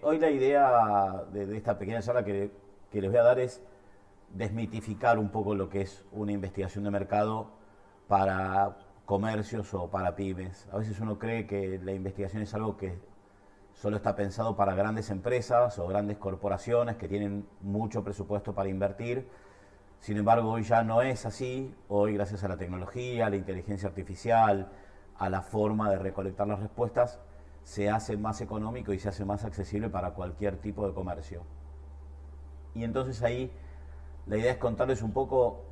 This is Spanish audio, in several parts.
Hoy la idea de esta pequeña charla que les voy a dar es desmitificar un poco lo que es una investigación de mercado para comercios o para pymes. A veces uno cree que la investigación es algo que solo está pensado para grandes empresas o grandes corporaciones que tienen mucho presupuesto para invertir. Sin embargo, hoy ya no es así. Hoy, gracias a la tecnología, a la inteligencia artificial, a la forma de recolectar las respuestas, se hace más económico y se hace más accesible para cualquier tipo de comercio. Y entonces ahí la idea es contarles un poco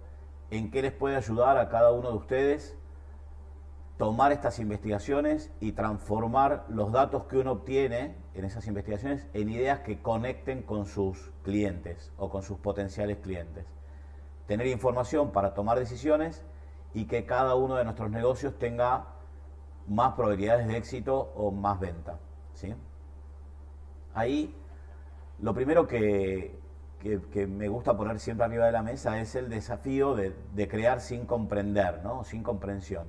en qué les puede ayudar a cada uno de ustedes tomar estas investigaciones y transformar los datos que uno obtiene en esas investigaciones en ideas que conecten con sus clientes o con sus potenciales clientes. Tener información para tomar decisiones y que cada uno de nuestros negocios tenga más probabilidades de éxito o más venta, ¿sí? Ahí lo primero que me gusta poner siempre arriba de la mesa es el desafío de crear sin comprender, ¿no? Sin comprensión.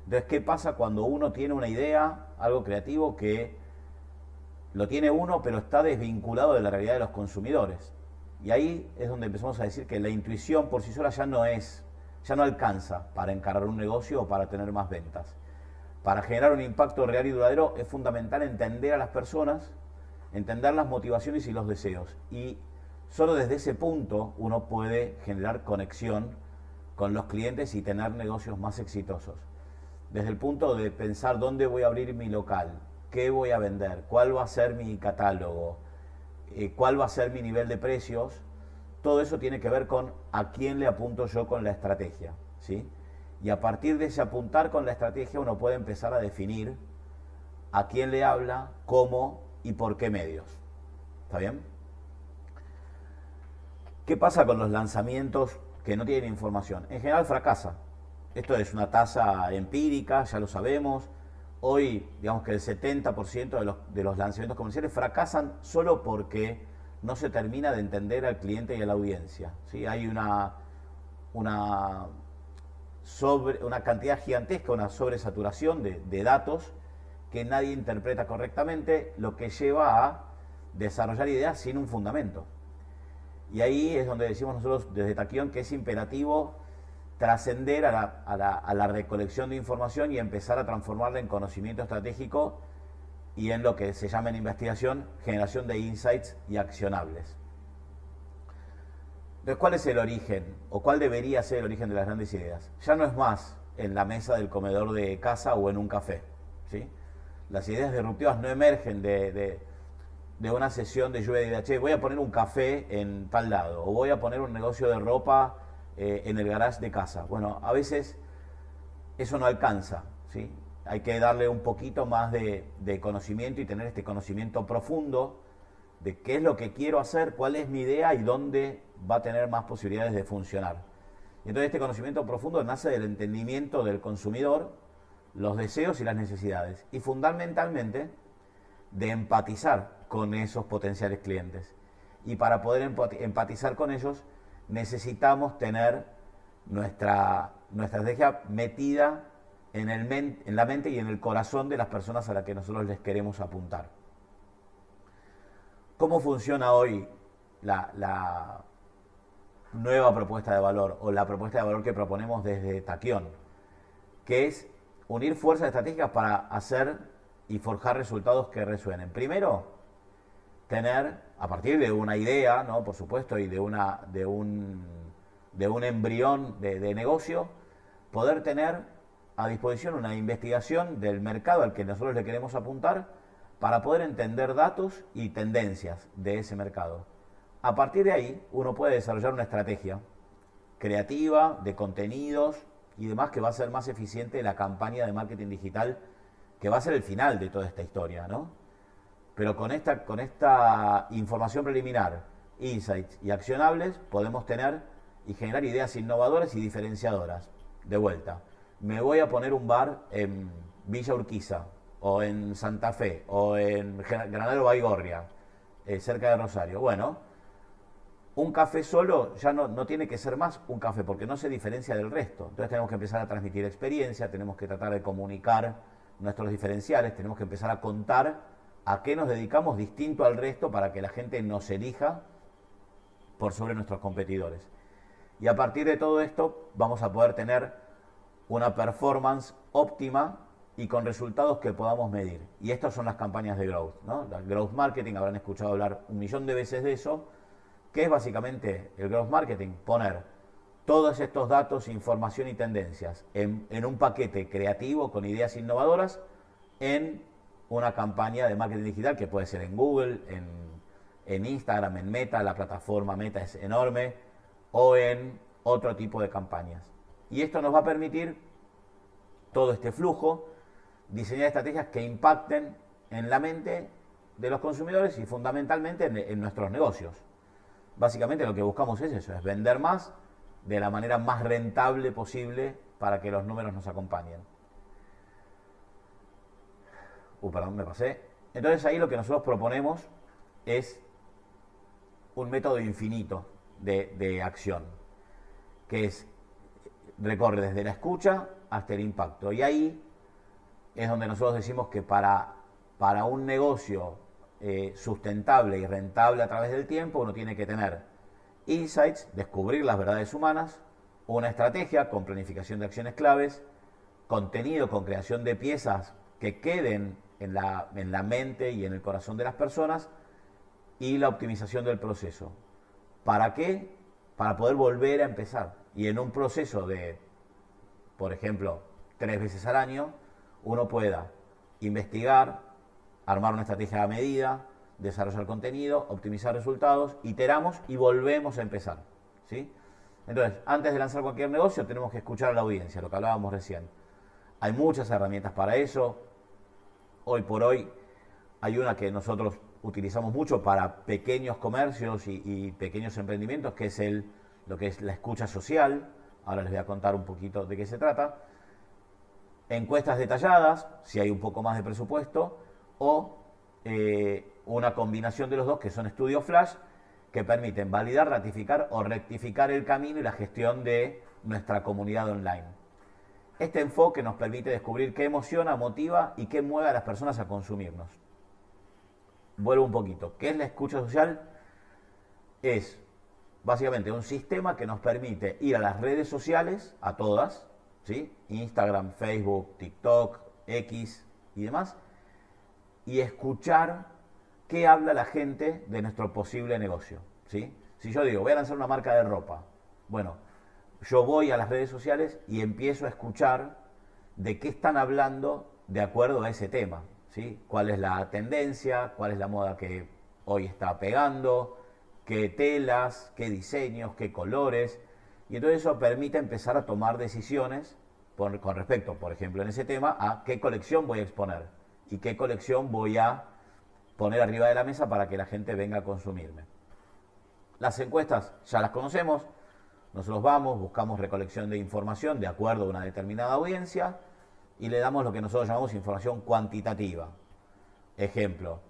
Entonces, ¿qué pasa cuando uno tiene una idea, algo creativo que lo tiene uno pero está desvinculado de la realidad de los consumidores? Y ahí es donde empezamos a decir que la intuición por sí sola ya no alcanza para encarar un negocio o para tener más ventas. Para generar un impacto real y duradero es fundamental entender a las personas, entender las motivaciones y los deseos. Y solo desde ese punto uno puede generar conexión con los clientes y tener negocios más exitosos. Desde el punto de pensar dónde voy a abrir mi local, qué voy a vender, cuál va a ser mi catálogo, cuál va a ser mi nivel de precios, todo eso tiene que ver con a quién le apunto yo con la estrategia, ¿sí? Y a partir de ese apuntar con la estrategia uno puede empezar a definir a quién le habla, cómo y por qué medios. ¿Está bien? ¿Qué pasa con los lanzamientos que no tienen información? En general fracasa. Esto es una tasa empírica, ya lo sabemos. Hoy, digamos que el 70% de los lanzamientos comerciales fracasan solo porque no se termina de entender al cliente y a la audiencia, ¿sí? Hay una cantidad gigantesca, una sobresaturación de datos que nadie interpreta correctamente, lo que lleva a desarrollar ideas sin un fundamento. Y ahí es donde decimos nosotros desde Taquión que es imperativo trascender a la recolección de información y empezar a transformarla en conocimiento estratégico y en lo que se llama en investigación generación de insights y accionables. Entonces, ¿cuál es el origen o cuál debería ser el origen de las grandes ideas? Ya no es más en la mesa del comedor de casa o en un café, ¿sí? Las ideas disruptivas no emergen de una sesión de lluvia de idea. Che, voy a poner un café en tal lado o voy a poner un negocio de ropa en el garage de casa. Bueno, a veces eso no alcanza, ¿sí? Hay que darle un poquito más de conocimiento y tener este conocimiento profundo de qué es lo que quiero hacer, cuál es mi idea y dónde va a tener más posibilidades de funcionar. Y entonces este conocimiento profundo nace del entendimiento del consumidor, los deseos y las necesidades. Y fundamentalmente de empatizar con esos potenciales clientes. Y para poder empatizar con ellos necesitamos tener nuestra estrategia metida en la mente y en el corazón de las personas a las que nosotros les queremos apuntar. ¿Cómo funciona hoy la nueva propuesta de valor o la propuesta de valor que proponemos desde Taquión? Que es unir fuerzas estratégicas para hacer y forjar resultados que resuenen. Primero, tener, a partir de una idea, ¿no? Por supuesto, y de un embrión de negocio, poder tener a disposición una investigación del mercado al que nosotros le queremos apuntar para poder entender datos y tendencias de ese mercado. A partir de ahí, uno puede desarrollar una estrategia creativa, de contenidos y demás que va a ser más eficiente la campaña de marketing digital, que va a ser el final de toda esta historia, ¿no? Pero con esta información preliminar, insights y accionables, podemos tener y generar ideas innovadoras y diferenciadoras. De vuelta, me voy a poner un bar en Villa Urquiza, o en Santa Fe, o en Granadero Baigorria, cerca de Rosario. Bueno, un café solo ya no tiene que ser más un café, porque no se diferencia del resto. Entonces tenemos que empezar a transmitir experiencia, tenemos que tratar de comunicar nuestros diferenciales, tenemos que empezar a contar a qué nos dedicamos distinto al resto para que la gente nos elija por sobre nuestros competidores. Y a partir de todo esto vamos a poder tener una performance óptima y con resultados que podamos medir. Y estas son las campañas de growth, ¿no? La growth marketing, habrán escuchado hablar 1.000.000 de veces de eso, que es básicamente el growth marketing, poner todos estos datos, información y tendencias en un paquete creativo con ideas innovadoras en una campaña de marketing digital que puede ser en Google, en Instagram, en Meta, la plataforma Meta es enorme, o en otro tipo de campañas. Y esto nos va a permitir todo este flujo, diseñar estrategias que impacten en la mente de los consumidores y fundamentalmente en nuestros negocios. Básicamente lo que buscamos es eso, es vender más de la manera más rentable posible para que los números nos acompañen. Perdón, me pasé. Entonces ahí lo que nosotros proponemos es un método infinito de acción, que es recorre desde la escucha hasta el impacto. Y ahí es donde nosotros decimos que para un negocio sustentable y rentable a través del tiempo, uno tiene que tener insights, descubrir las verdades humanas, una estrategia con planificación de acciones claves, contenido con creación de piezas que queden en la mente y en el corazón de las personas, y la optimización del proceso. ¿Para qué? Para poder volver a empezar. Y en un proceso de, por ejemplo, 3 veces al año, uno pueda investigar, armar una estrategia a medida, desarrollar contenido, optimizar resultados, iteramos y volvemos a empezar, ¿sí? Entonces, antes de lanzar cualquier negocio, tenemos que escuchar a la audiencia, lo que hablábamos recién. Hay muchas herramientas para eso. Hoy por hoy hay una que nosotros utilizamos mucho para pequeños comercios y pequeños emprendimientos, que es lo que es la escucha social. Ahora les voy a contar un poquito de qué se trata. Encuestas detalladas, si hay un poco más de presupuesto, o una combinación de los dos, que son estudios flash, que permiten validar, ratificar o rectificar el camino y la gestión de nuestra comunidad online. Este enfoque nos permite descubrir qué emociona, motiva y qué mueve a las personas a consumirnos. Vuelvo un poquito. ¿Qué es la escucha social? Es básicamente un sistema que nos permite ir a las redes sociales, a todas, ¿sí? Instagram, Facebook, TikTok, X y demás, y escuchar qué habla la gente de nuestro posible negocio, ¿sí? Si yo digo, voy a lanzar una marca de ropa, bueno, yo voy a las redes sociales y empiezo a escuchar de qué están hablando de acuerdo a ese tema, ¿sí? ¿Cuál es la tendencia? ¿Cuál es la moda que hoy está pegando? ¿Qué telas? ¿Qué diseños? ¿Qué colores? Y entonces eso permite empezar a tomar decisiones con respecto, por ejemplo, en ese tema, a qué colección voy a exponer y qué colección voy a poner arriba de la mesa para que la gente venga a consumirme. Las encuestas ya las conocemos. Nosotros vamos, buscamos recolección de información de acuerdo a una determinada audiencia y le damos lo que nosotros llamamos información cuantitativa. Ejemplo,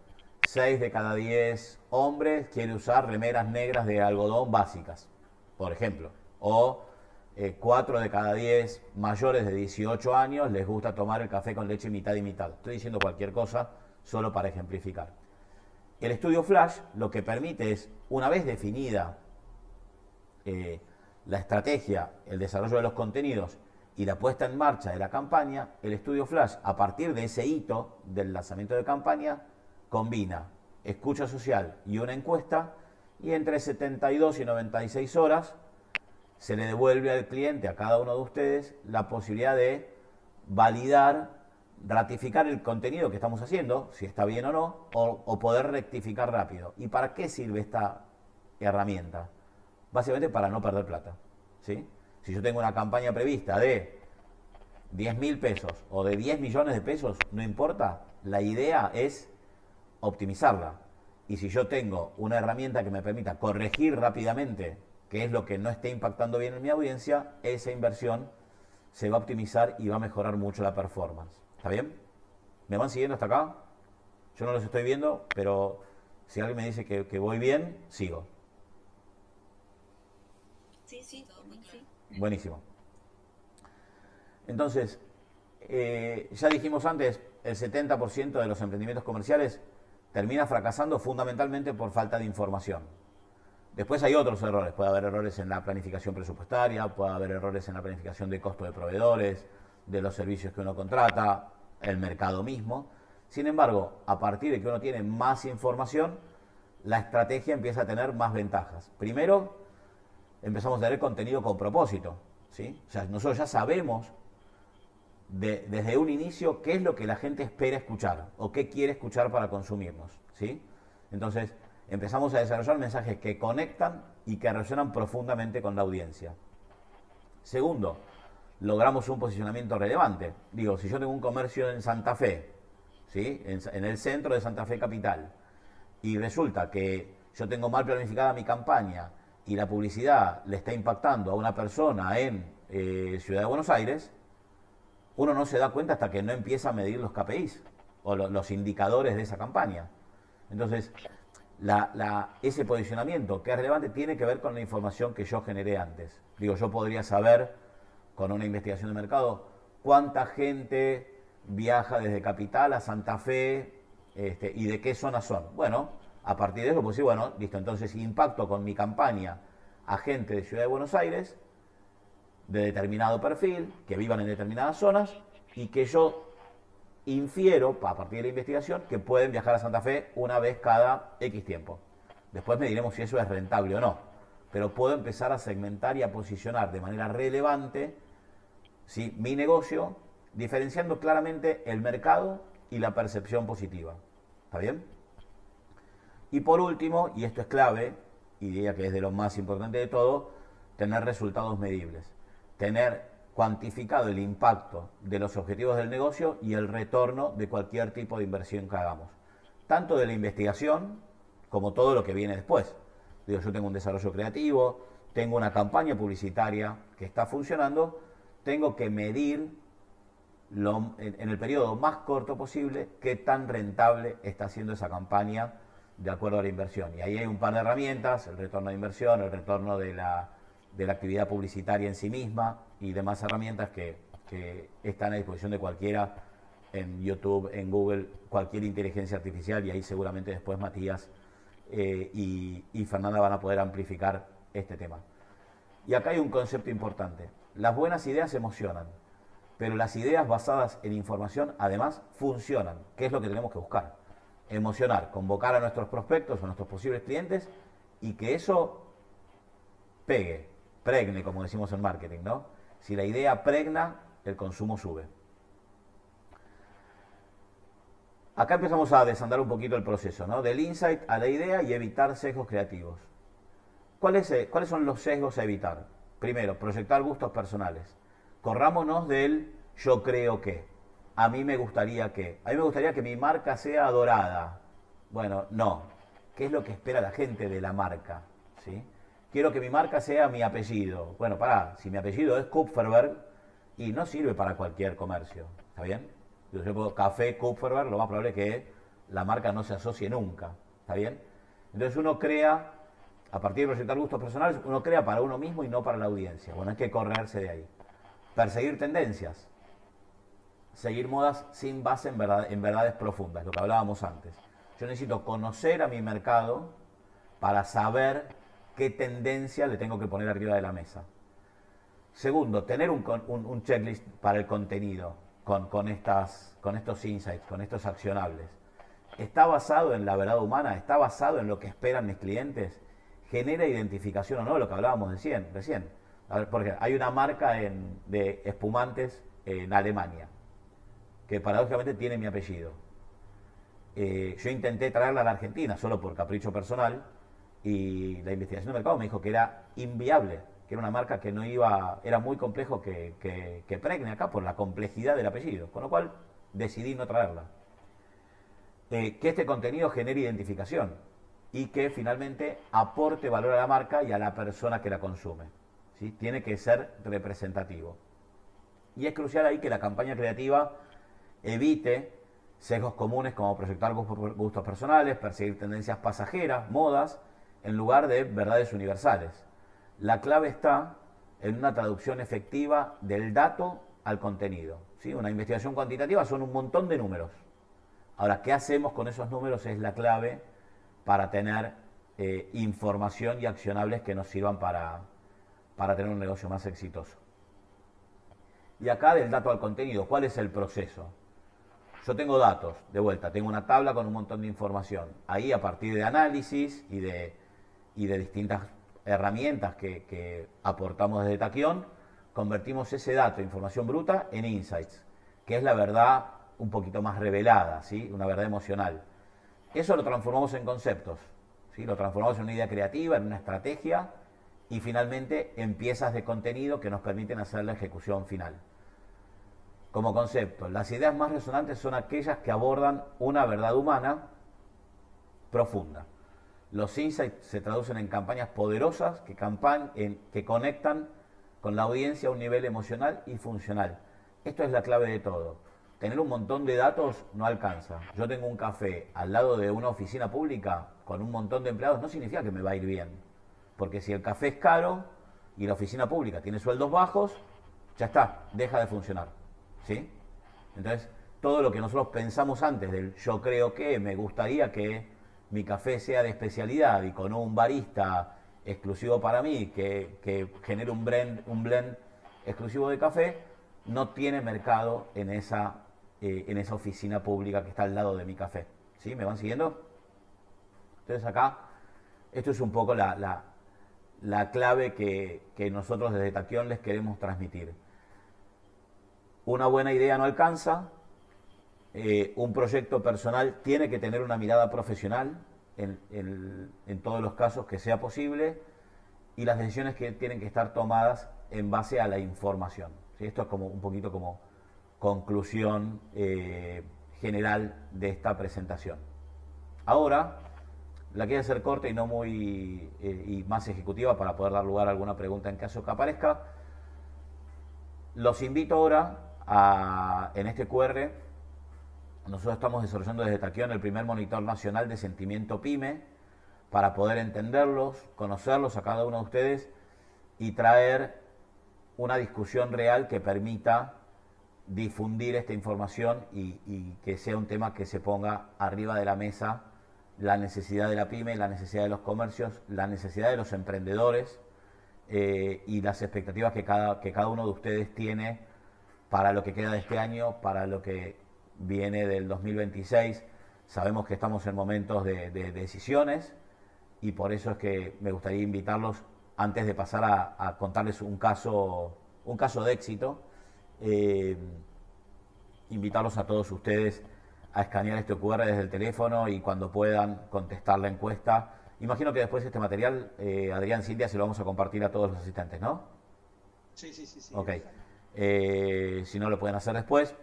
6 de cada 10 hombres quiere usar remeras negras de algodón básicas, por ejemplo. O 4 de cada 10 mayores de 18 años les gusta tomar el café con leche mitad y mitad. Estoy diciendo cualquier cosa solo para ejemplificar. El estudio flash lo que permite es, una vez definida la estrategia, el desarrollo de los contenidos y la puesta en marcha de la campaña, el estudio flash, a partir de ese hito del lanzamiento de campaña, combina escucha social y una encuesta, y entre 72 y 96 horas se le devuelve al cliente, a cada uno de ustedes, la posibilidad de validar, ratificar el contenido que estamos haciendo, si está bien o no, o poder rectificar rápido. ¿Y para qué sirve esta herramienta? Básicamente para no perder plata, ¿sí? Si yo tengo una campaña prevista de 10.000 pesos o de 10 millones de pesos, no importa, la idea es optimizarla. Y si yo tengo una herramienta que me permita corregir rápidamente qué es lo que no esté impactando bien en mi audiencia, esa inversión se va a optimizar y va a mejorar mucho la performance. ¿Está bien? ¿Me van siguiendo hasta acá? Yo no los estoy viendo, pero si alguien me dice que voy bien, sigo. Sí, todo muy claro. Buenísimo. Entonces, ya dijimos antes, el 70% de los emprendimientos comerciales termina fracasando fundamentalmente por falta de información. Después hay otros errores, puede haber errores en la planificación presupuestaria, puede haber errores en la planificación de costo de proveedores, de los servicios que uno contrata, el mercado mismo. Sin embargo, a partir de que uno tiene más información, la estrategia empieza a tener más ventajas. Primero, empezamos a tener contenido con propósito, ¿sí? O sea, nosotros ya sabemos desde un inicio qué es lo que la gente espera escuchar o qué quiere escuchar para consumirnos, ¿sí? Entonces, empezamos a desarrollar mensajes que conectan y que resuenan profundamente con la audiencia. Segundo, logramos un posicionamiento relevante. Digo, si yo tengo un comercio en Santa Fe, ¿sí? En el centro de Santa Fe capital, y resulta que yo tengo mal planificada mi campaña y la publicidad le está impactando a una persona en Ciudad de Buenos Aires, uno no se da cuenta hasta que no empieza a medir los KPIs o los indicadores de esa campaña. Entonces, ese posicionamiento que es relevante tiene que ver con la información que yo generé antes. Digo, yo podría saber con una investigación de mercado cuánta gente viaja desde Capital a Santa Fe y de qué zonas son. Bueno, a partir de eso, pues sí, bueno, listo, entonces impacto con mi campaña a gente de Ciudad de Buenos Aires, de determinado perfil, que vivan en determinadas zonas y que yo infiero, a partir de la investigación, que pueden viajar a Santa Fe una vez cada X tiempo. Después me diremos si eso es rentable o no. Pero puedo empezar a segmentar y a posicionar de manera relevante, ¿sí?, mi negocio, diferenciando claramente el mercado y la percepción positiva. ¿Está bien? Y por último, y esto es clave, y diría que es de lo más importante de todo, tener resultados medibles. Tener cuantificado el impacto de los objetivos del negocio y el retorno de cualquier tipo de inversión que hagamos. Tanto de la investigación como todo lo que viene después. Digo, yo tengo un desarrollo creativo, tengo una campaña publicitaria que está funcionando, tengo que medir en el periodo más corto posible qué tan rentable está siendo esa campaña de acuerdo a la inversión. Y ahí hay un par de herramientas, el retorno de inversión, el retorno de la actividad publicitaria en sí misma y demás herramientas que están a disposición de cualquiera en YouTube, en Google, cualquier inteligencia artificial, y ahí seguramente después Matías y Fernanda van a poder amplificar este tema. Y acá hay un concepto importante. Las buenas ideas emocionan, pero las ideas basadas en información además funcionan, que es lo que tenemos que buscar. Emocionar, convocar a nuestros prospectos o a nuestros posibles clientes y que eso pegue, pregne, como decimos en marketing, ¿no? Si la idea pregna, el consumo sube. Acá empezamos a desandar un poquito el proceso, ¿no? Del insight a la idea y evitar sesgos creativos. ¿Cuáles son los sesgos a evitar? Primero, proyectar gustos personales. Corrámonos del yo creo que, a mí me gustaría que mi marca sea adorada. Bueno, no. ¿Qué es lo que espera la gente de la marca? ¿Sí? Quiero que mi marca sea mi apellido. Bueno, si mi apellido es Kupferberg, y no sirve para cualquier comercio, ¿está bien? Yo pongo café Kupferberg, lo más probable es que la marca no se asocie nunca, ¿está bien? Entonces uno crea, a partir de proyectar gustos personales, uno crea para uno mismo y no para la audiencia. Bueno, hay que correrse de ahí. Perseguir tendencias. Seguir modas sin base en verdades profundas, lo que hablábamos antes. Yo necesito conocer a mi mercado para saber qué tendencia le tengo que poner arriba de la mesa. Segundo, tener un checklist para el contenido con estos insights, con estos accionables. ¿Está basado en la verdad humana? ¿Está basado en lo que esperan mis clientes? ¿Genera identificación o no? Lo que hablábamos recién. A ver, por ejemplo, hay una marca de espumantes en Alemania que paradójicamente tiene mi apellido. Yo intenté traerla a la Argentina solo por capricho personal y la investigación de mercado me dijo que era inviable, que era una marca que no iba, era muy complejo que pregne acá por la complejidad del apellido, con lo cual decidí no traerla. Que este contenido genere identificación y que finalmente aporte valor a la marca y a la persona que la consume, ¿sí? Tiene que ser representativo. Y es crucial ahí que la campaña creativa evite sesgos comunes como proyectar gustos personales, perseguir tendencias pasajeras, modas, en lugar de verdades universales. La clave está en una traducción efectiva del dato al contenido, ¿sí? Una investigación cuantitativa son un montón de números. Ahora, ¿qué hacemos con esos números? Es la clave para tener información y accionables que nos sirvan para tener un negocio más exitoso. Y acá del dato al contenido, ¿cuál es el proceso? Yo tengo datos, de vuelta, tengo una tabla con un montón de información. Ahí a partir de análisis y de distintas herramientas que aportamos desde Taquión, convertimos ese dato, información bruta, en insights, que es la verdad un poquito más revelada, ¿sí? Una verdad emocional. Eso lo transformamos en conceptos, ¿sí? Lo transformamos en una idea creativa, en una estrategia y finalmente en piezas de contenido que nos permiten hacer la ejecución final. Como concepto, las ideas más resonantes son aquellas que abordan una verdad humana profunda. Los insights se traducen en campañas poderosas que conectan con la audiencia a un nivel emocional y funcional. Esto es la clave de todo. Tener un montón de datos no alcanza. Yo tengo un café al lado de una oficina pública con un montón de empleados, no significa que me va a ir bien. Porque si el café es caro y la oficina pública tiene sueldos bajos, ya está, deja de funcionar. ¿Sí? Entonces, todo lo que nosotros pensamos antes del yo creo que, me gustaría que mi café sea de especialidad y con un barista exclusivo para mí, que genere un blend exclusivo de café, no tiene mercado en esa oficina pública que está al lado de mi café. ¿Sí? ¿Me van siguiendo? Entonces acá, esto es un poco la clave que nosotros desde Taquión les queremos transmitir. Una buena idea no alcanza, un proyecto personal tiene que tener una mirada profesional en todos los casos que sea posible y las decisiones que tienen que estar tomadas en base a la información. ¿Sí? Esto es como un poquito como conclusión general de esta presentación. Ahora, la quiero hacer corta y no muy y más ejecutiva para poder dar lugar a alguna pregunta en caso que aparezca. Los invito ahora en este QR. Nosotros estamos desarrollando desde Taquión el primer monitor nacional de sentimiento PYME para poder entenderlos, conocerlos a cada uno de ustedes y traer una discusión real que permita difundir esta información y que sea un tema que se ponga arriba de la mesa, la necesidad de la PYME, la necesidad de los comercios, la necesidad de los emprendedores y las expectativas que cada uno de ustedes tiene para lo que queda de este año, para lo que viene del 2026. Sabemos que estamos en momentos de decisiones y por eso es que me gustaría invitarlos, antes de pasar a contarles un caso de éxito, invitarlos a todos ustedes a escanear este QR desde el teléfono y cuando puedan contestar la encuesta. Imagino que después este material, Adrián, Cintia, se lo vamos a compartir a todos los asistentes, ¿no? Sí. Ok. Si no lo pueden hacer después,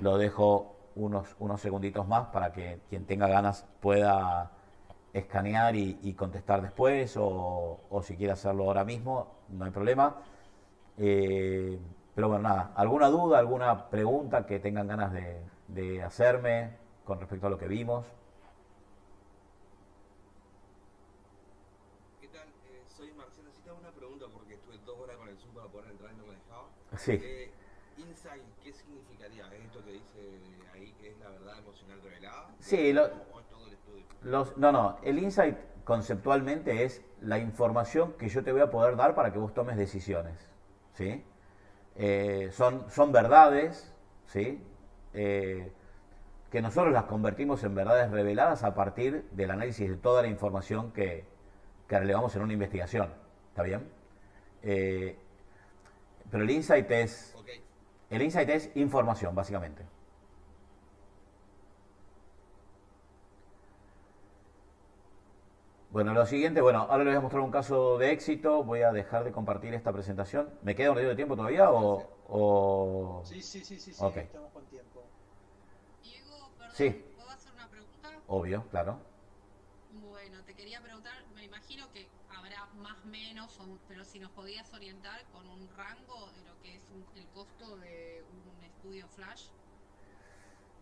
lo dejo unos segunditos más para que quien tenga ganas pueda escanear y contestar después o si quiere hacerlo ahora mismo, no hay problema. Pero bueno, nada, ¿alguna duda, alguna pregunta que tengan ganas de hacerme con respecto a lo que vimos? ¿Qué tal? Soy Marcelo. Sí, te hago una pregunta porque estuve 2 horas con el Zoom para poder entrar y no me dejaba. Sí. Insight, ¿qué significaría? ¿Es esto que dice ahí que es la verdad emocional revelada? Sí, ¿O es todo el estudio? no, el insight conceptualmente es la información que yo te voy a poder dar para que vos tomes decisiones, ¿sí? Son verdades, ¿sí? Que nosotros las convertimos en verdades reveladas a partir del análisis de toda la información que relevamos en una investigación, ¿está bien? Pero el insight es información, básicamente. Bueno, lo siguiente, ahora les voy a mostrar un caso de éxito. Voy a dejar de compartir esta presentación. ¿Me queda un ratito de tiempo todavía o...? Sí, Ok. estamos con tiempo. Diego, perdón, Sí, ¿puedo hacer una pregunta? obvio, claro. Bueno, te quería preguntar, me imagino que habrá más menos, pero si nos podías orientar con un rango de lo que es el costo de un estudio flash.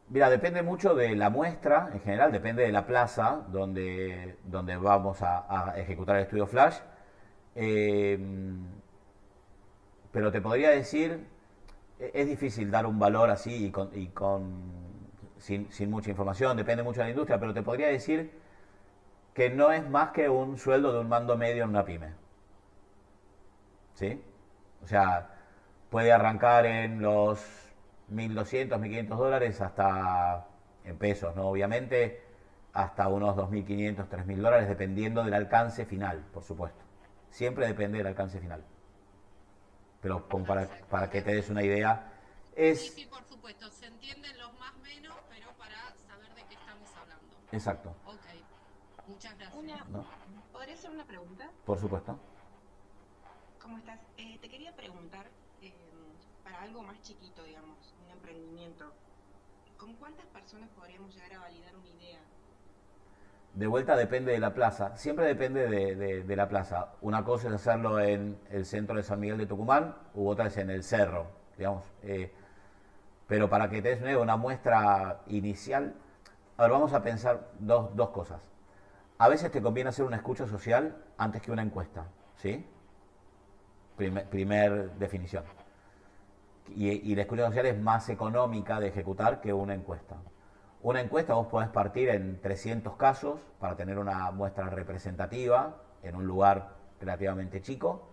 Mira, depende mucho de la muestra, en general, depende de la plaza donde vamos a ejecutar el estudio Flash. Eh, pero te podría decir, es difícil dar un valor así sin mucha información, depende mucho de la industria, pero te podría decir que no es más que un sueldo de un mando medio en una pyme. ¿Sí? O sea, puede arrancar en los 1.200, 1.500 dólares hasta, en pesos, ¿no? Obviamente, hasta unos 2.500, 3.000 dólares, dependiendo del alcance final, por supuesto. Siempre depende del alcance final. Pero como para que te des una idea, Sí, sí, por supuesto. Se entienden los más menos, pero para saber de qué estamos hablando. Exacto. Ok, muchas gracias. ¿No? ¿Podría hacer una pregunta? Por supuesto. ¿Cómo estás? Te quería preguntar, para algo más chiquito, digamos, un emprendimiento, ¿con cuántas personas podríamos llegar a validar una idea? De vuelta depende de la plaza, siempre depende de la plaza. Una cosa es hacerlo en el centro de San Miguel de Tucumán, u otra es en el cerro, digamos. Pero para que te des una muestra inicial, ahora vamos a pensar dos cosas. A veces te conviene hacer una escucha social antes que una encuesta, ¿sí? Primer definición. Y la escucha social es más económica de ejecutar que una encuesta. Una encuesta vos podés partir en 300 casos para tener una muestra representativa en un lugar relativamente chico.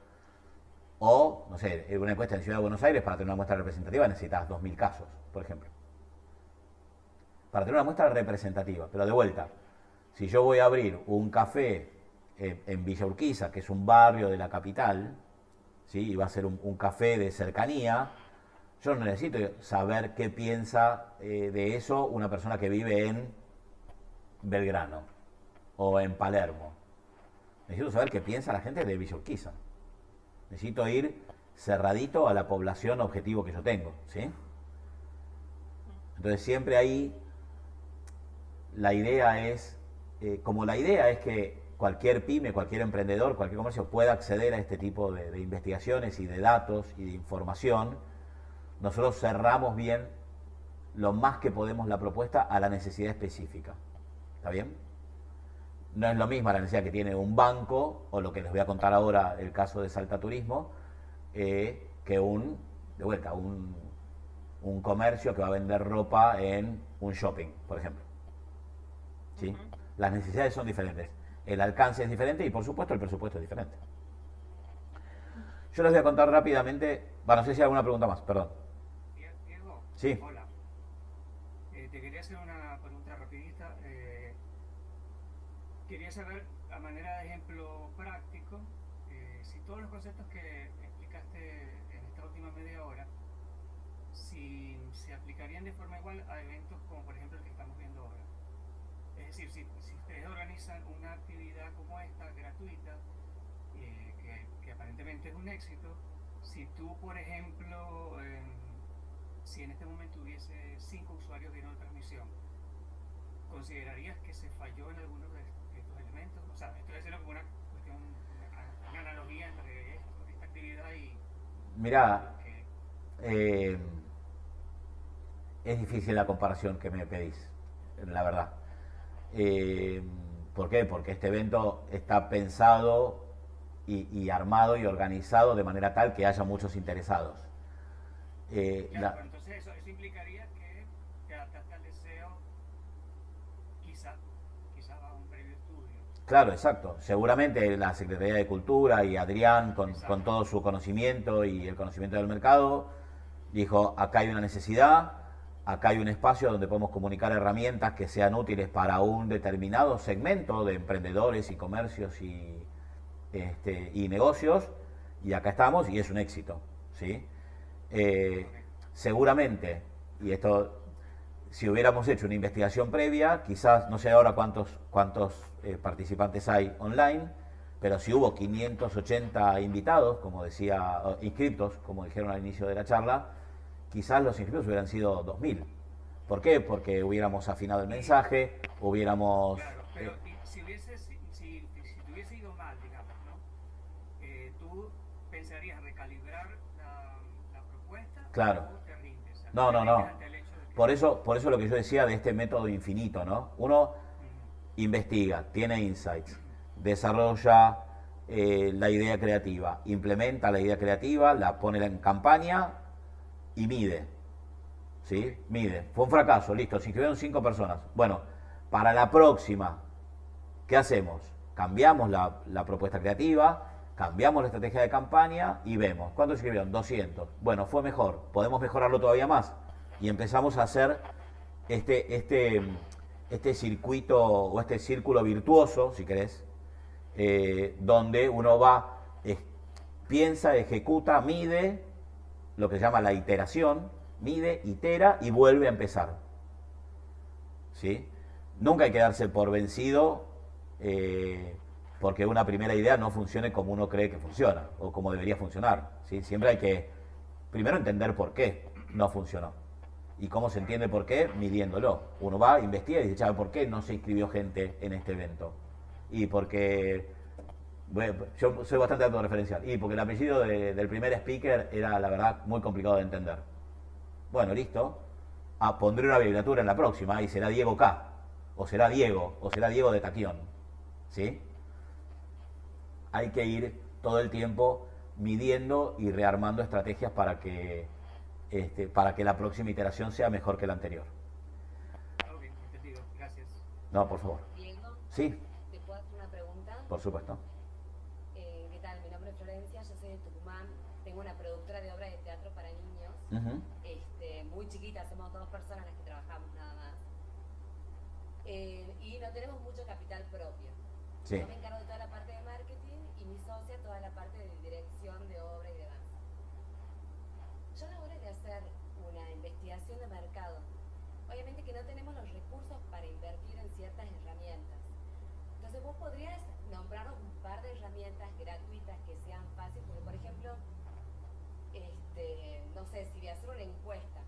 O, no sé, una encuesta en Ciudad de Buenos Aires para tener una muestra representativa necesitas 2.000 casos, por ejemplo. Para tener una muestra representativa. Pero de vuelta, si yo voy a abrir un café en Villa Urquiza, que es un barrio de la capital, ¿sí? Y va a ser un café de cercanía, yo no necesito saber qué piensa de eso una persona que vive en Belgrano o en Palermo. Necesito saber qué piensa la gente de Villa Urquiza. Necesito ir cerradito a la población objetivo que yo tengo, ¿sí? Entonces siempre ahí la idea es, como la idea es que cualquier pyme, cualquier emprendedor, cualquier comercio pueda acceder a este tipo de investigaciones y de datos y de información, nosotros cerramos bien lo más que podemos la propuesta a la necesidad específica. ¿Está bien? No es lo mismo la necesidad que tiene un banco, o lo que les voy a contar ahora, el caso de Salta Turismo, que de vuelta, un comercio que va a vender ropa en un shopping, por ejemplo. ¿Sí? Las necesidades son diferentes. El alcance es diferente y, por supuesto, el presupuesto es diferente. Yo les voy a contar rápidamente. Bueno, no sé si hay alguna pregunta más, perdón. Diego, Sí. hola. Te quería hacer una pregunta rapidita. Quería saber, a manera de ejemplo práctico, si todos los conceptos que explicaste en esta última media hora, si se aplicarían de forma igual a eventos como por ejemplo el que estamos viendo ahora. Es decir, si ustedes organizan una actividad como esta, gratuita, que aparentemente es un éxito, si tú, por ejemplo, si en este momento hubiese 5 usuarios viendo la transmisión, ¿considerarías que se falló en algunos de estos elementos? O sea, estoy haciendo como una cuestión, una analogía entre esta actividad y... Mirá, es difícil la comparación que me pedís, la verdad. ¿Por qué? Porque este evento está pensado y armado y organizado de manera tal que haya muchos interesados. Claro, pero entonces eso implicaría que te adaptaste al deseo, quizá a un previo estudio. Claro, exacto. Seguramente la Secretaría de Cultura y Adrián, con todo su conocimiento y el conocimiento del mercado, dijo, acá hay una necesidad, acá hay un espacio donde podemos comunicar herramientas que sean útiles para un determinado segmento de emprendedores y comercios y negocios, y acá estamos y es un éxito, ¿sí? Seguramente, y esto, si hubiéramos hecho una investigación previa, quizás, no sé ahora cuántos participantes hay online, pero si hubo 580 invitados, como decía, inscriptos, como dijeron al inicio de la charla, quizás los inscriptos hubieran sido 2.000. ¿Por qué? Porque hubiéramos afinado el mensaje, hubiéramos... Claro, pero si te hubiese ido mal, digamos, ¿no? ¿Tú pensarías recalibrar la propuesta? Claro. ¿O te rindes? No. Ante el hecho de que... Por eso lo que yo decía de este método infinito, ¿no? Uno investiga, tiene insights, desarrolla la idea creativa, implementa la idea creativa, la pone en campaña y mide. ¿sí? Mide, fue un fracaso, listo, se inscribieron 5 personas. Bueno, para la próxima, ¿qué hacemos? Cambiamos la propuesta creativa, cambiamos la estrategia de campaña y vemos. ¿Cuántos se inscribieron? 200. Bueno, fue mejor, podemos mejorarlo todavía más. Y empezamos a hacer este circuito o este círculo virtuoso, si querés, donde uno va, piensa, ejecuta, mide, lo que se llama la iteración, mide, itera y vuelve a empezar. ¿Sí? Nunca hay que darse por vencido porque una primera idea no funcione como uno cree que funciona o como debería funcionar. ¿Sí? Siempre hay que primero entender por qué no funcionó. ¿Y cómo se entiende por qué? Midiéndolo. Uno va, investiga y dice, ¿sabe por qué no se inscribió gente en este evento? Y porque, bueno, yo soy bastante autorreferencial, y porque el apellido del primer speaker era, la verdad, muy complicado de entender. Bueno, listo. Pondré una abreviatura en la próxima y será Diego K. O será Diego de Taquión. ¿Sí? Hay que ir todo el tiempo midiendo y rearmando estrategias para que la próxima iteración sea mejor que la anterior. Ok, entendido. Gracias. No, por favor. Diego, Sí, ¿te puedo hacer una pregunta? por supuesto. ¿Qué tal? Mi nombre es Florencia, yo soy de Tucumán, tengo una productora de obras de teatro para niños, Ujú. muy chiquita, somos 2 personas las que trabajamos nada más. Y no tenemos mucho capital propio. Sí. Yo me encargo de toda la parte de marketing y mi socia toda la parte de dirección de obra y demás. Yo a la hora de hacer una investigación de mercado, obviamente que no tenemos los recursos para invertir en ciertas herramientas. Entonces vos podrías nombrarnos un par de herramientas gratuitas que sean fáciles, porque por ejemplo, no sé, si voy a hacer una encuesta,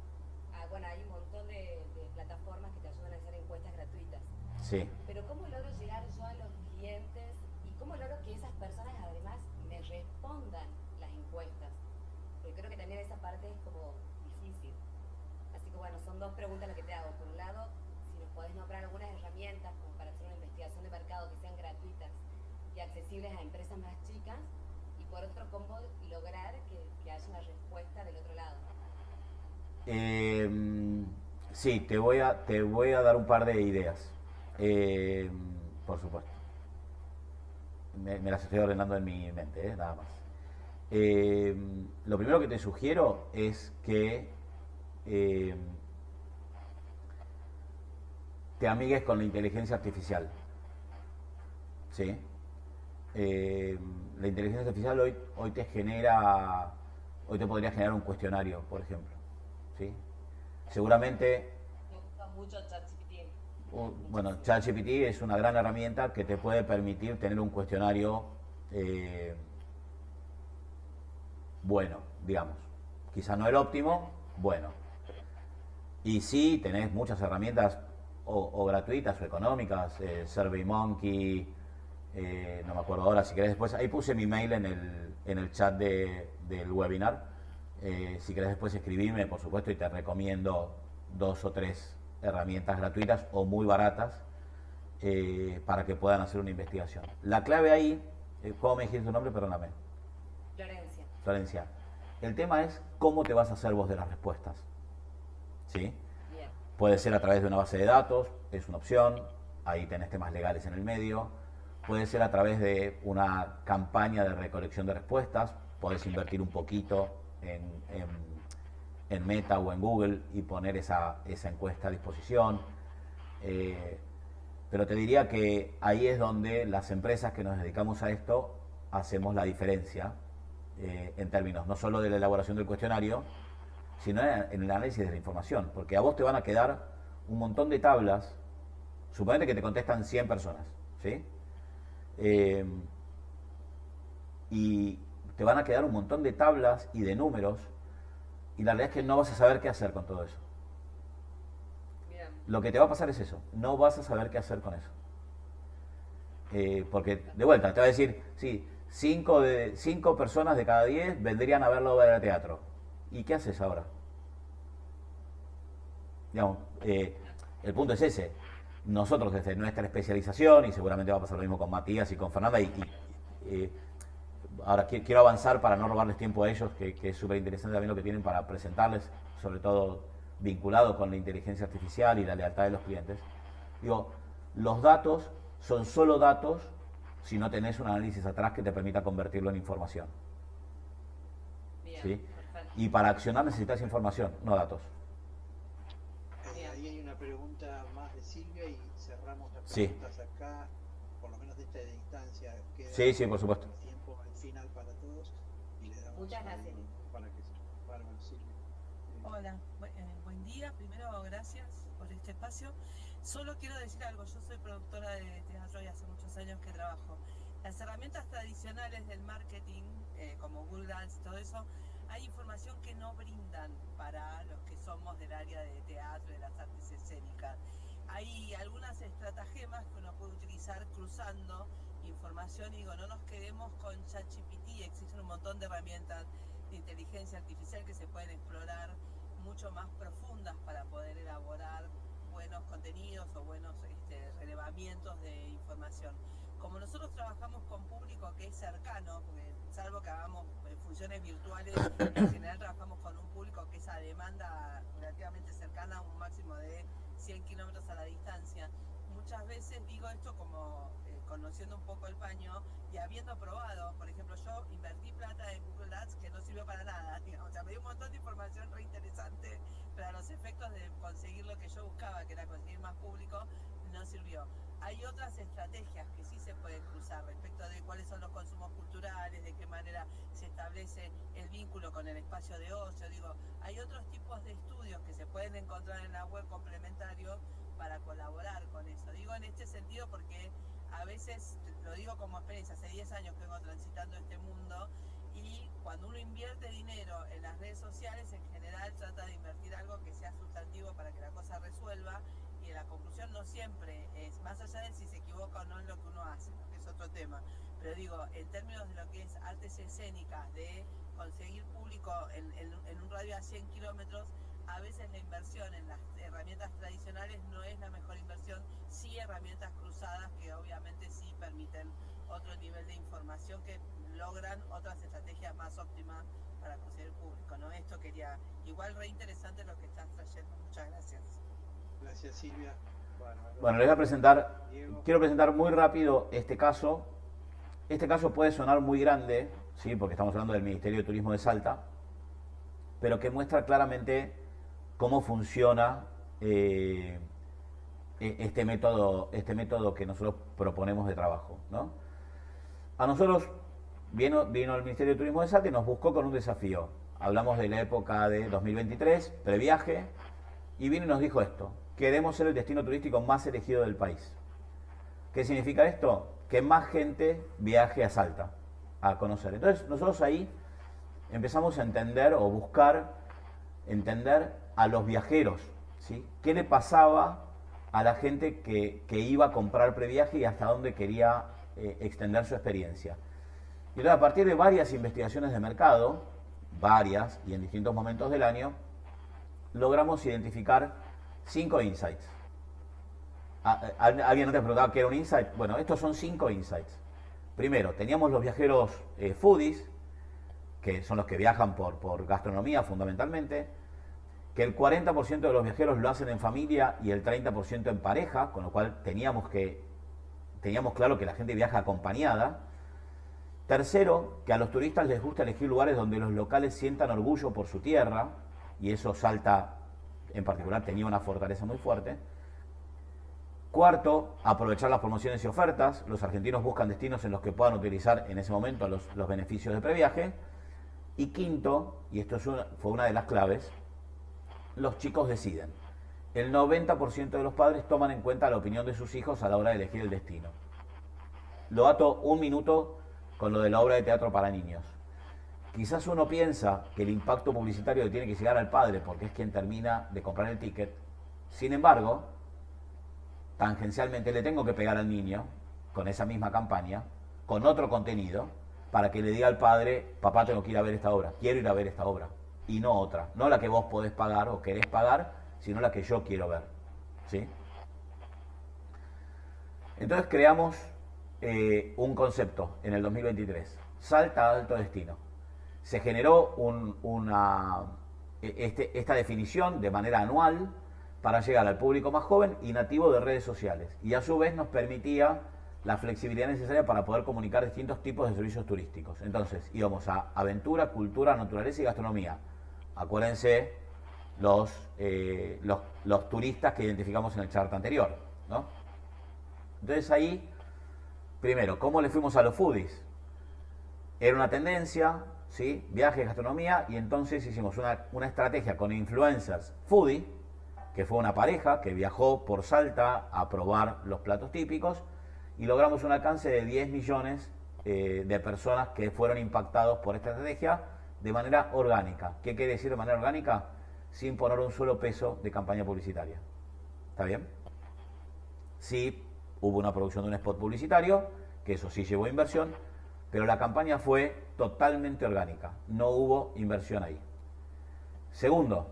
bueno, hay un montón de plataformas que te ayudan a hacer encuestas gratuitas. Sí. Pero ¿cómo logro llegar yo a los clientes y cómo logro que esas personas además me respondan las encuestas? Porque creo que también esa parte es como difícil. Así que bueno, son 2 preguntas las que te hago. Por un lado, si nos podés nombrar algunas herramientas como para hacer una investigación de mercado que sean gratuitas y accesibles a empresas más chicas. Y por otro, cómo lograr que haya una respuesta del otro lado. Sí, te voy a dar un par de ideas. Por supuesto. Me las estoy ordenando en mi mente, nada más. Lo primero que te sugiero es que te amigues con la inteligencia artificial. ¿Sí? La inteligencia artificial hoy te podría generar un cuestionario, por ejemplo. ¿Sí? Seguramente, Me gusta mucho ChatGPT. bueno, ChatGPT es una gran herramienta que te puede permitir tener un cuestionario bueno, digamos. Quizá no el óptimo, bueno. Y sí, tenés muchas herramientas o gratuitas o económicas, SurveyMonkey, no me acuerdo ahora, si querés después, ahí puse mi mail en el chat del webinar. Si querés después escribirme, por supuesto, y te recomiendo 2 o 3 herramientas gratuitas o muy baratas para que puedan hacer una investigación. La clave ahí, ¿cómo me dijiste tu nombre? Perdóname. Florencia. Florencia. El tema es cómo te vas a hacer vos de las respuestas. ¿Sí? Bien. Puede ser a través de una base de datos, es una opción, ahí tenés temas legales en el medio. Puede ser a través de una campaña de recolección de respuestas, podés invertir un poquito en Meta o en Google y poner esa encuesta a disposición. Pero te diría que ahí es donde las empresas que nos dedicamos a esto hacemos la diferencia en términos no solo de la elaboración del cuestionario, sino en el análisis de la información, porque a vos te van a quedar un montón de tablas, suponete que te contestan 100 personas, ¿sí? Y te van a quedar un montón de tablas y de números, y la realidad es que no vas a saber qué hacer con todo eso. Bien. Lo que te va a pasar es eso, no vas a saber qué hacer con eso. Porque, de vuelta, te va a decir, sí, 5 personas de cada 10 vendrían a ver la obra de teatro. ¿Y qué haces ahora? Digamos, el punto es ese. Nosotros desde nuestra especialización, y seguramente va a pasar lo mismo con Matías y con Fernanda, ahora quiero avanzar para no robarles tiempo a ellos, que es súper interesante también lo que tienen para presentarles, sobre todo vinculado con la inteligencia artificial y la lealtad de los clientes, digo, los datos son solo datos si no tenés un análisis atrás que te permita convertirlo en información. Bien, ¿Sí? perfecto. Y para accionar necesitas información, no datos. Ahí hay una pregunta más de Silvia y cerramos las Sí. preguntas acá, por lo menos de esta instancia. Queda Sí, por supuesto. tiempo al final para todos y le damos Muchas gracias. para que se bárbaro, Silvia. Hola, buen día. Primero, gracias por este espacio. Solo quiero decir algo. Yo soy productora de teatro y hace muchos años que trabajo. Las herramientas tradicionales del marketing, como Google Ads y todo eso, hay información que no brindan para los que somos del área de teatro y de las artes escénicas. Hay algunas estratagemas que uno puede utilizar cruzando información y digo, no nos quedemos con ChatGPT, existen un montón de herramientas de inteligencia artificial que se pueden explorar mucho más profundas para poder elaborar buenos contenidos o buenos relevamientos de información. Como nosotros trabajamos con público que es cercano, porque salvo que hagamos funciones virtuales, en general trabajamos con un público que es a demanda relativamente cercana, un máximo de 100 kilómetros a la distancia. Muchas veces digo esto como conociendo un poco el paño y habiendo probado, por ejemplo, yo invertí plata en Google Ads que no sirvió para nada, digamos, o sea, me dio un montón de información re interesante, pero a los efectos de conseguir lo que yo buscaba, que era conseguir más público, no sirvió. Hay otras estrategias que sí se pueden cruzar respecto de cuáles son los consumos culturales, de qué manera se establece el vínculo con el espacio de ocio. Digo, hay otros tipos de estudios que se pueden encontrar en la web complementarios para colaborar con eso. Digo en este sentido porque a veces, lo digo como experiencia, hace 10 años que vengo transitando este mundo y cuando uno invierte dinero en las redes sociales, en general trata de invertir algo que sea sustantivo para que la cosa resuelva. Y la conclusión no siempre es, más allá de si se equivoca o no en lo que uno hace, que es otro tema, pero digo, en términos de lo que es artes escénicas, de conseguir público en un radio a 100 kilómetros, a veces la inversión en las herramientas tradicionales no es la mejor inversión, sí herramientas cruzadas que obviamente sí permiten otro nivel de información que logran otras estrategias más óptimas para conseguir público, ¿no? Esto quería, igual re interesante lo que estás trayendo, muchas gracias. Gracias, Silvia. Bueno, les voy a presentar, quiero presentar muy rápido este caso. Este caso puede sonar muy grande, ¿sí? Porque estamos hablando del Ministerio de Turismo de Salta, pero que muestra claramente cómo funciona este método que nosotros proponemos de trabajo, ¿no? A nosotros vino el Ministerio de Turismo de Salta y nos buscó con un desafío. Hablamos de la época de 2023, previaje, y vino y nos dijo esto: queremos ser el destino turístico más elegido del país. ¿Qué significa esto? Que más gente viaje a Salta a conocer. Entonces nosotros ahí empezamos a entender o buscar entender a los viajeros, ¿sí? ¿Qué le pasaba a la gente que iba a comprar previaje y hasta dónde quería extender su experiencia? Y entonces, a partir de varias investigaciones de mercado, varias y en distintos momentos del año, logramos identificar 5 insights. ¿Alguien antes preguntaba qué era un insight? Bueno, estos son 5 insights. Primero, teníamos los viajeros foodies, que son los que viajan por gastronomía fundamentalmente, que el 40% de los viajeros lo hacen en familia y el 30% en pareja, con lo cual teníamos claro que la gente viaja acompañada. Tercero, que a los turistas les gusta elegir lugares donde los locales sientan orgullo por su tierra, y eso Salta en particular tenía una fortaleza muy fuerte. Cuarto, aprovechar las promociones y ofertas. Los argentinos buscan destinos en los que puedan utilizar en ese momento los beneficios de previaje. Y quinto, y esto fue una de las claves, los chicos deciden. El 90% de los padres toman en cuenta la opinión de sus hijos a la hora de elegir el destino. Lo ato un minuto con lo de la obra de teatro para niños. Quizás uno piensa que el impacto publicitario le tiene que llegar al padre porque es quien termina de comprar el ticket. Sin embargo, tangencialmente le tengo que pegar al niño con esa misma campaña, con otro contenido, para que le diga al padre: papá, tengo que ir a ver esta obra, quiero ir a ver esta obra, y no otra, no la que vos podés pagar o querés pagar, sino la que yo quiero ver, ¿sí? Entonces creamos un concepto en el 2023, Salta Alto Destino. Se generó esta definición de manera anual para llegar al público más joven y nativo de redes sociales. Y a su vez nos permitía la flexibilidad necesaria para poder comunicar distintos tipos de servicios turísticos. Entonces íbamos a aventura, cultura, naturaleza y gastronomía. Acuérdense los turistas que identificamos en el chart anterior, ¿no? Entonces ahí, primero, ¿cómo le fuimos a los foodies? Era una tendencia, ¿sí? Viajes, gastronomía, y entonces hicimos una estrategia con influencers foodie, que fue una pareja que viajó por Salta a probar los platos típicos, y logramos un alcance de 10 millones de personas que fueron impactados por esta estrategia de manera orgánica. ¿Qué quiere decir de manera orgánica? Sin poner un solo peso de campaña publicitaria. ¿Está bien? Sí, hubo una producción de un spot publicitario, que eso sí llevó inversión, pero la campaña fue totalmente orgánica. No hubo inversión ahí. Segundo,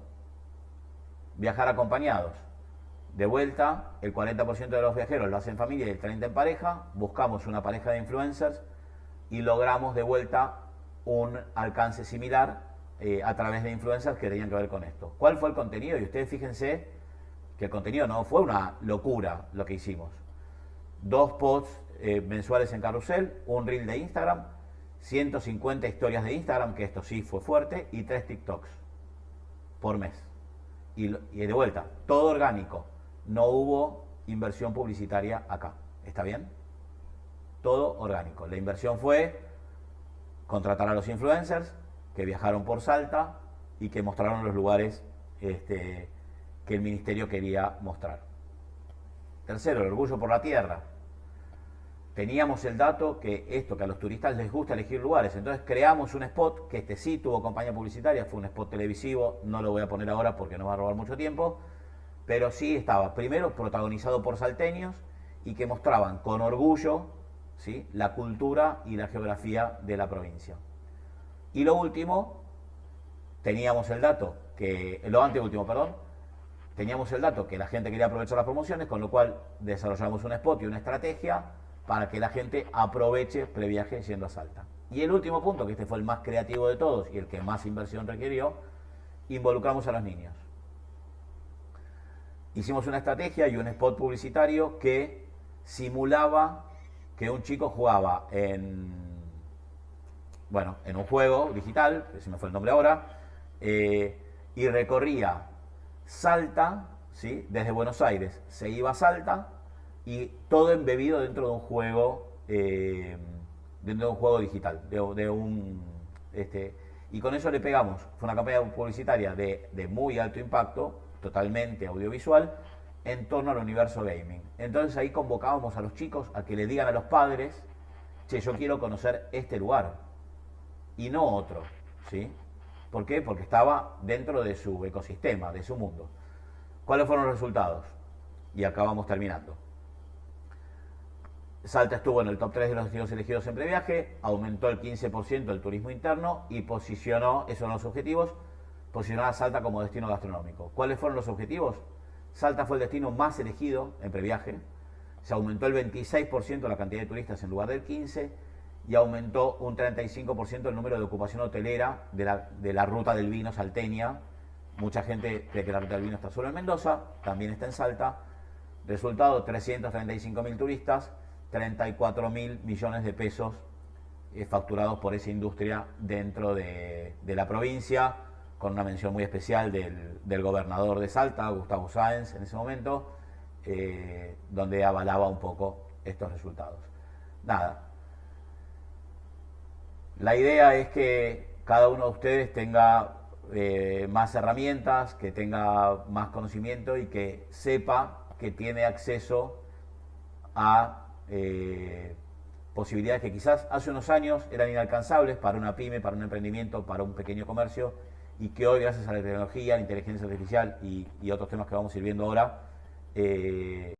viajar acompañados. De vuelta, el 40% de los viajeros lo hacen en familia y el 30% en pareja. Buscamos una pareja de influencers y logramos de vuelta un alcance similar a través de influencers que tenían que ver con esto. ¿Cuál fue el contenido? Y ustedes fíjense que el contenido no fue una locura lo que hicimos. 2 posts mensuales en Carrusel, un reel de Instagram, 150 historias de Instagram, que esto sí fue fuerte, y 3 TikToks por mes. Y de vuelta, todo orgánico. No hubo inversión publicitaria acá. ¿Está bien? Todo orgánico. La inversión fue contratar a los influencers que viajaron por Salta y que mostraron los lugares que el ministerio quería mostrar. Tercero, el orgullo por la tierra. Teníamos el dato que a los turistas les gusta elegir lugares, entonces creamos un spot que sí tuvo campaña publicitaria, fue un spot televisivo, no lo voy a poner ahora porque nos va a robar mucho tiempo, pero sí estaba primero protagonizado por salteños y que mostraban con orgullo, ¿sí?, la cultura y la geografía de la provincia. Y lo último, teníamos el dato teníamos el dato que la gente quería aprovechar las promociones, con lo cual desarrollamos un spot y una estrategia para que la gente aproveche previaje yendo a Salta. Y el último punto, que este fue el más creativo de todos y el que más inversión requirió, involucramos a los niños. Hicimos una estrategia y un spot publicitario que simulaba que un chico jugaba en un juego digital, que se me fue el nombre ahora, y recorría Salta, ¿sí?, desde Buenos Aires. Se iba a Salta y todo embebido dentro de un juego, digital, y con eso le pegamos. Fue una campaña publicitaria de muy alto impacto, totalmente audiovisual, en torno al universo gaming. Entonces ahí convocábamos a los chicos a que le digan a los padres: che, yo quiero conocer este lugar y no otro, ¿sí? ¿Por qué? Porque estaba dentro de su ecosistema, de su mundo. ¿Cuáles fueron los resultados? Y acá vamos terminando. Salta estuvo en el top 3 de los destinos elegidos en previaje, aumentó el 15% el turismo interno y posicionó, esos son los objetivos, posicionó a Salta como destino gastronómico. ¿Cuáles fueron los objetivos? Salta fue el destino más elegido en previaje, se aumentó el 26% la cantidad de turistas en lugar del 15% y aumentó un 35% el número de ocupación hotelera de la ruta del vino salteña. Mucha gente cree que la ruta del vino está solo en Mendoza, también está en Salta. Resultado, 335.000 turistas, 34.000 millones de pesos facturados por esa industria dentro de la provincia, con una mención muy especial del gobernador de Salta, Gustavo Sáenz, en ese momento, donde avalaba un poco estos resultados. Nada. La idea es que cada uno de ustedes tenga más herramientas, que tenga más conocimiento y que sepa que tiene acceso a posibilidades que quizás hace unos años eran inalcanzables para una pyme, para un emprendimiento, para un pequeño comercio, y que hoy, gracias a la tecnología, la inteligencia artificial y otros temas que vamos a ir viendo ahora,